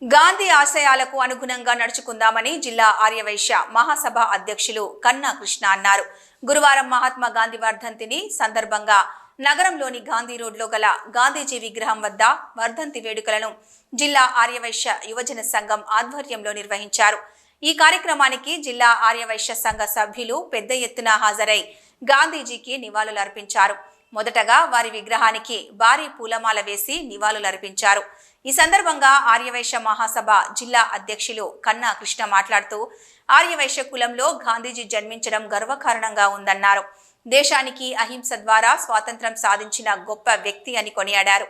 గాంధీ ఆశయాలకు అనుగుణంగా నడుచుకుందామని జిల్లా ఆర్యవైశ్య మహాసభ అధ్యక్షులు కన్నా కృష్ణ అన్నారు. గురువారం మహాత్మా గాంధీ వర్ధంతిని సందర్భంగా నగరంలోని గాంధీ రోడ్లో గల గాంధీజీ విగ్రహం వద్ద వర్ధంతి వేడుకలను జిల్లా ఆర్యవైశ్య యువజన సంఘం ఆధ్వర్యంలో నిర్వహించారు. ఈ కార్యక్రమానికి జిల్లా ఆర్యవైశ్య సంఘ సభ్యులు పెద్ద ఎత్తున హాజరై గాంధీజీకి నివాళులర్పించారు. మొదటగా వారి విగ్రహానికి భారీ పూలమాల వేసి నివాళులర్పించారు. ఈ సందర్భంగా ఆర్యవైశ్య మహాసభ జిల్లా అధ్యక్షులు కన్నా కృష్ణ మాట్లాడుతూ ఆర్యవైశ్య కులంలో గాంధీజీ జన్మించడం గర్వకారణంగా ఉందన్నారు. దేశానికి అహింస ద్వారా స్వాతంత్ర్యం సాధించిన గొప్ప వ్యక్తి అని కొనియాడారు.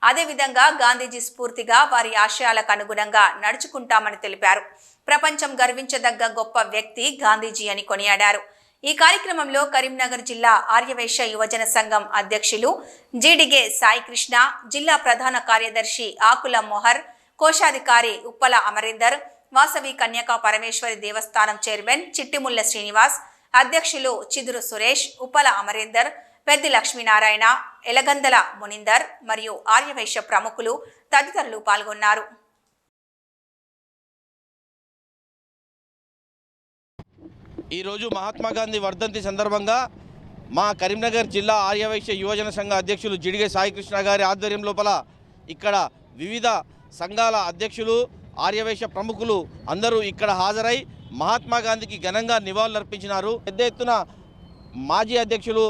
అదేవిధంగా గాంధీజీ స్ఫూర్తిగా వారి ఆశయాలకు అనుగుణంగా నడుచుకుంటామని తెలిపారు. ప్రపంచం గర్వించదగ్గ గొప్ప వ్యక్తి గాంధీజీ అని కొనియాడారు. ఈ కార్యక్రమంలో కరీంనగర్ జిల్లా ఆర్యవైశ్య యువజన సంఘం అధ్యక్షులు జీడిగే సాయి కృష్ణ, జిల్లా ప్రధాన కార్యదర్శి ఆకుల మొహర్, కోశాధికారి ఉప్పల అమరీందర్, వాసవి కన్యకా పరమేశ్వరి దేవస్థానం చైర్మన్ చిట్టిముల్ల శ్రీనివాస్, అధ్యక్షులు చిదురు సురేష్, ఉప్పల అమరీందర్, పెద్ది లక్ష్మీనారాయణ, ఎలగందల మునిందర్ మరియు ఆర్యవైశ్య ప్రముఖులు తదితరులు పాల్గొన్నారు. ఈరోజు మహాత్మా గాంధీ వర్ధంతి సందర్భంగా మా కరీంనగర్ జిల్లా ఆర్యవైశ్య యువజన సంఘ అధ్యక్షులు జిడిగే సాయికృష్ణ గారి ఆధ్వర్యం లోపల ఇక్కడ వివిధ సంఘాల అధ్యక్షులు, ఆర్యవైశ్య ప్రముఖులు అందరూ ఇక్కడ హాజరై మహాత్మా గాంధీకి ఘనంగా నివాళులర్పించినారు. పెద్ద ఎత్తున మాజీ అధ్యక్షులు,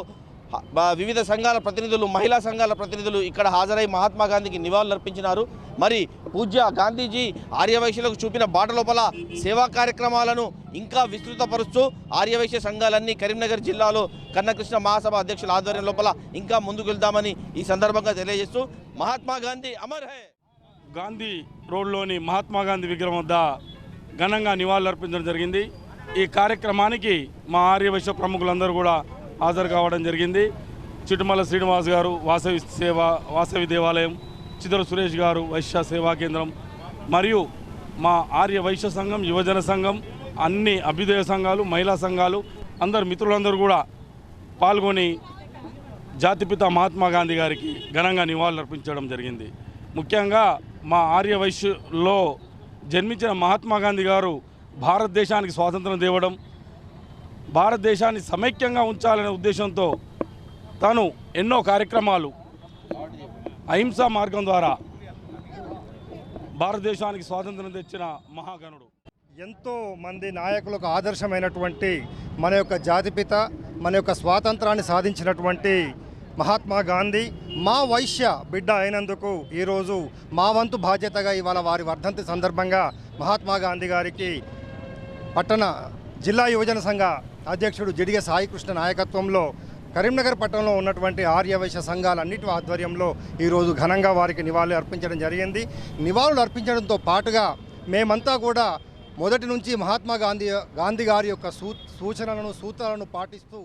వివిధ సంఘాల ప్రతినిధులు, మహిళా సంఘాల ప్రతినిధులు ఇక్కడ హాజరై మహాత్మా గాంధీకి నివాళులర్పించినారు. మరి పూజ్య గాంధీజీ ఆర్యవైశ్యులకు చూపిన బాట లోపల సేవా కార్యక్రమాలను ఇంకా విస్తృతపరుస్తూ ఆర్యవైశ్య సంఘాలన్నీ కరీంనగర్ జిల్లాలో కన్నకృష్ణ మహాసభ అధ్యక్షుల ఆధ్వర్యం లోపల ఇంకా ముందుకు వెళ్దామని ఈ సందర్భంగా తెలియజేస్తూ మహాత్మా గాంధీ అమర్ హై. గాంధీ రోడ్లోని మహాత్మా గాంధీ విగ్రహం వద్ద ఘనంగా నివాళులర్పించడం జరిగింది. ఈ కార్యక్రమానికి మా ఆర్యవైశ్య ప్రముఖులందరూ కూడా హాజరు కావడం జరిగింది. చిట్టుమల్ల శ్రీనివాస్ గారు వాసవి దేవాలయం, చిదురు సురేష్ గారు వైశ్య సేవా కేంద్రం మరియు మా ఆర్య వైశ్య సంఘం, యువజన సంఘం, అన్ని అభ్యుదయ సంఘాలు, మహిళా సంఘాలు అందరు మిత్రులందరూ కూడా పాల్గొని జాతిపిత మహాత్మా గాంధీ గారికి ఘనంగా నివాళులర్పించడం జరిగింది. ముఖ్యంగా మా ఆర్య వైశ్యలో జన్మించిన మహాత్మా గాంధీ గారు భారతదేశానికి స్వాతంత్రం తేవడం, భారతదేశాన్ని సమైక్యంగా ఉంచాలనే ఉద్దేశంతో తాను ఎన్నో కార్యక్రమాలు అహింసా మార్గం ద్వారా భారతదేశానికి స్వాతంత్రం తెచ్చిన మహాగణుడు. ఎంతో మంది నాయకులకు ఆదర్శమైనటువంటి మన యొక్క జాతిపిత, మన యొక్క స్వాతంత్రాన్ని సాధించినటువంటి మహాత్మా గాంధీ మా వైశ్య బిడ్డ అయినందుకు ఈరోజు మా వంతు బాధ్యతగా ఇవాళ వారి వర్ధంతి సందర్భంగా మహాత్మా గాంధీ గారికి పట్టణ జిల్లా యువజన సంఘ అధ్యక్షుడు జిడిగే సాయికృష్ణ నాయకత్వంలో కరీంనగర్ పట్టణంలో ఉన్నటువంటి ఆర్యవైశ్య సంఘాలన్నిటి ఆధ్వర్యంలో ఈరోజు ఘనంగా వారికి నివాళులు అర్పించడం జరిగింది. నివాళులు అర్పించడంతో పాటుగా మేమంతా కూడా మొదటి నుంచి మహాత్మా గాంధీ గారి యొక్క సూచనలను, సూత్రాలను పాటిస్తూ